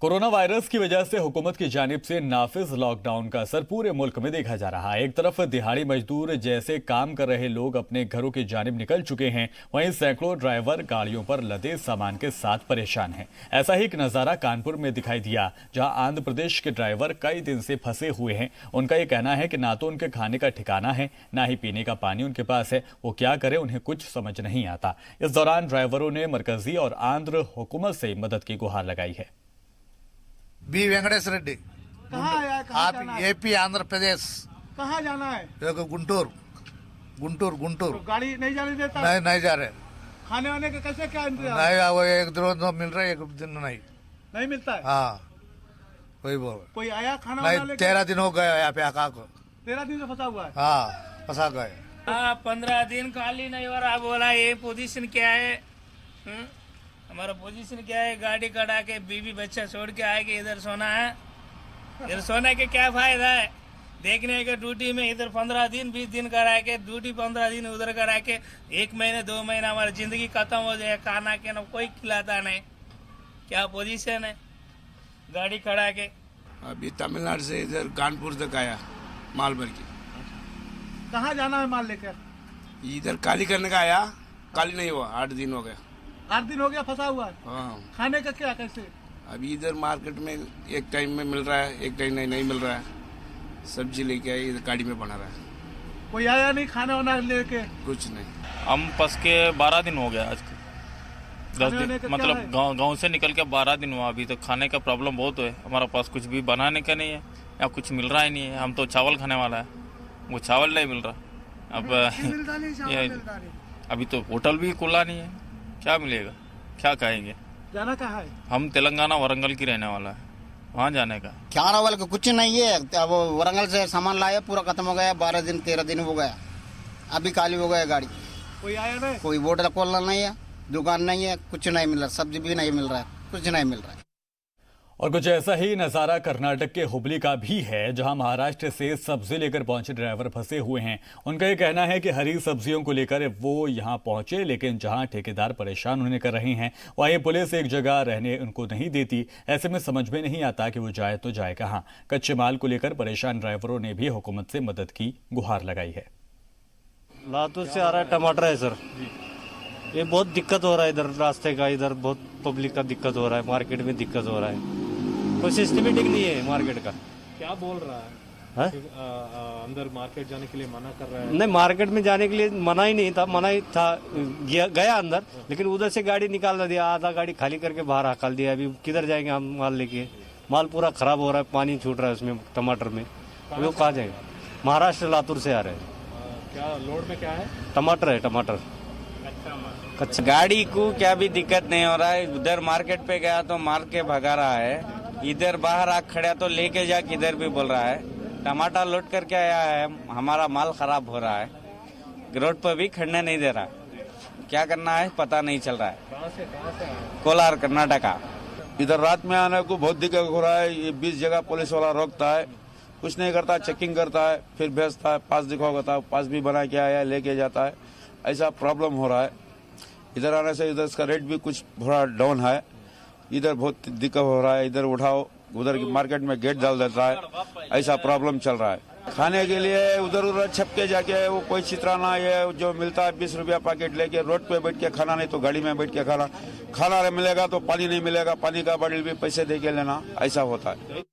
Corona virus की वजह से हुकूमत की जानिब से नाफिज लॉकडाउन का असर पूरे मुल्क में देखा जा रहा है। एक तरफ दिहाड़ी मजदूर जैसे काम कर रहे लोग अपने घरों की जानिब निकल चुके हैं, वहीं सैकड़ों ड्राइवर गाड़ियों पर लदे सामान के साथ परेशान हैं। ऐसा ही एक नज़ारा कानपुर में दिखाई दिया, जहां आंध्र प्रदेश के ड्राइवर कई दिन से फंसे हुए हैं। उनका ये कहना है कि ना तो उनके खाने का ठिकाना है, ना ही पीने का पानी उनके पास है। वो क्या करे, उन्हें कुछ समझ नहीं आता। इस दौरान ड्राइवरों ने मरकजी और आंध्र हुकूमत से मदद की गुहार लगाई है। बी वेंकटेश्वर रेड्डी। कहाँ आया है? कहाँ जाना आप है? एपी आंध्र प्रदेश। कहाँ जाना है? देखो गुंटूर गुंटूर गुंटूर। तो गाड़ी नहीं जाने देता? नहीं जा रहे। खाने वाने का कैसे क्या इंतजाम? नहीं वो एक दिन मिल रहा है, एक दिन नहीं मिलता है। हाँ वही बोल। कोई आया खाना नहीं, वाना 13 दिन हो गए यहाँ पे आका को। 13 दिन से फंसा हुआ है। हाँ फंसा गए। 15 दिन खाली नहीं हो रहा। बोला ये पोजीशन क्या है? हमारा पोजीशन क्या है? गाड़ी कटा के बीवी बच्चा छोड़ के आएंगे, इधर सोना है। इधर सोने के क्या फायदा है? देखने के ड्यूटी में इधर 15 दिन 20 दिन करा के ड्यूटी 15 दिन उधर करा के 1 महीने 2 महीना हमारी जिंदगी खत्म हो जाए। खाना के ना कोई खिलाता नहीं। क्या पोजीशन है? गाड़ी खड़ा के अभी तमिलनाडु से इधर कानपुर तक आया माल भर के। कहाँ जाना है माल लेकर? इधर काली करने का आया, काली नहीं हुआ, 8 दिन हो गया। 8 दिन हो गया फंसा हुआ है। हाँ खाने का क्या कैसे? अभी इधर मार्केट में एक टाइम में मिल रहा है, एक टाइम नहीं मिल रहा है। सब्जी लेके आई, इधर गाड़ी में बना रहा है। कोई आया नहीं खाना वाना लेके? कुछ नहीं। हम फंस के 12 दिन हो गया आज। 10 दिन मतलब गांव से निकल के 12 दिन हुआ। अभी तो खाने का प्रॉब्लम बहुत है। हमारा पास कुछ भी बनाने का नहीं है, या कुछ मिल रहा ही नहीं है। हम तो चावल खाने वाला है, वो चावल नहीं मिल रहा। अब अभी तो होटल भी खुला नहीं है, क्या मिलेगा, क्या खाएंगे? जाना कहाँ है? हम तेलंगाना वरंगल की रहने वाला है, वहाँ जाने का खाना वाले का कुछ नहीं है। अब वरंगल से सामान लाया, पूरा खत्म हो गया। 12 दिन 13 दिन हो गया, अभी खाली हो गया गाड़ी। कोई आया नहीं? कोई बोर्ड खोलना नहीं है, दुकान नहीं है, कुछ नहीं मिल रहा, सब्जी भी नहीं मिल रहा है, कुछ नहीं मिल रहा है। और कुछ ऐसा ही नज़ारा कर्नाटक के हुबली का भी है, जहां महाराष्ट्र से सब्जी लेकर पहुंचे ड्राइवर फंसे हुए हैं। उनका ये कहना है कि हरी सब्जियों को लेकर वो यहां पहुंचे, लेकिन जहां ठेकेदार परेशान उन्हें कर रहे हैं, वहीं पुलिस एक जगह रहने उनको नहीं देती। ऐसे में समझ में नहीं आता कि वो जाए तो जाए कहां। कच्चे माल को लेकर परेशान ड्राइवरों ने भी हुकूमत से मदद की गुहार लगाई है। लातूर से आ रहा है टमाटर है सर, ये बहुत दिक्कत हो रहा है इधर रास्ते का। इधर बहुत पब्लिक का दिक्कत हो रहा है, मार्केट में दिक्कत हो रहा है। कोई सिस्टमेटिक नहीं है मार्केट का। क्या बोल रहा है? अंदर मार्केट जाने के लिए मना कर रहा है? नहीं, मार्केट में जाने के लिए मना ही नहीं था। मना ही था, गया अंदर, लेकिन उधर से गाड़ी निकाल दिया, आधा गाड़ी खाली करके बाहर हकाल दिया। अभी किधर जाएंगे हम माल लेके? माल पूरा खराब हो रहा है, पानी छूट रहा है उसमें टमाटर में। वो कहाँ जाएगा? महाराष्ट्र लातूर से आ रहे हैं। क्या लोड में क्या है? टमाटर है, टमाटर कच्चा। गाड़ी को क्या भी दिक्कत नहीं हो रहा है। उधर मार्केट पे गया तो मार के भगा रहा है, इधर बाहर आ खड़ा तो लेके जा किधर भी बोल रहा है। टमाटर लोड करके आया है, हमारा माल खराब हो रहा है, रोड पर भी खड़ने नहीं दे रहा। क्या करना है पता नहीं चल रहा है। कहाँ से कोलार कर्नाटका। इधर रात में आने को बहुत दिक्कत हो रहा है। ये 20 जगह पुलिस वाला रोकता है, कुछ नहीं करता, चेकिंग करता है, फिर भेजता है, पास दिखाओ, पास भी बना के आया, लेके जाता है। ऐसा प्रॉब्लम हो रहा है। इधर आने से इधर इसका रेट भी कुछ थोड़ा डाउन है। इधर बहुत दिक्कत हो रहा है, इधर उठाओ, उधर की मार्केट में गेट डाल देता है। ऐसा प्रॉब्लम चल रहा है। खाने के लिए उधर उधर छपके जाके वो कोई चित्राना ये जो मिलता है 20 रुपया पैकेट लेके रोड पे बैठ के खाना, नहीं तो गाड़ी में बैठ के खाना। खाना नहीं मिलेगा तो पानी नहीं मिलेगा, पानी का बॉटल भी पैसे दे के लेना, ऐसा होता है।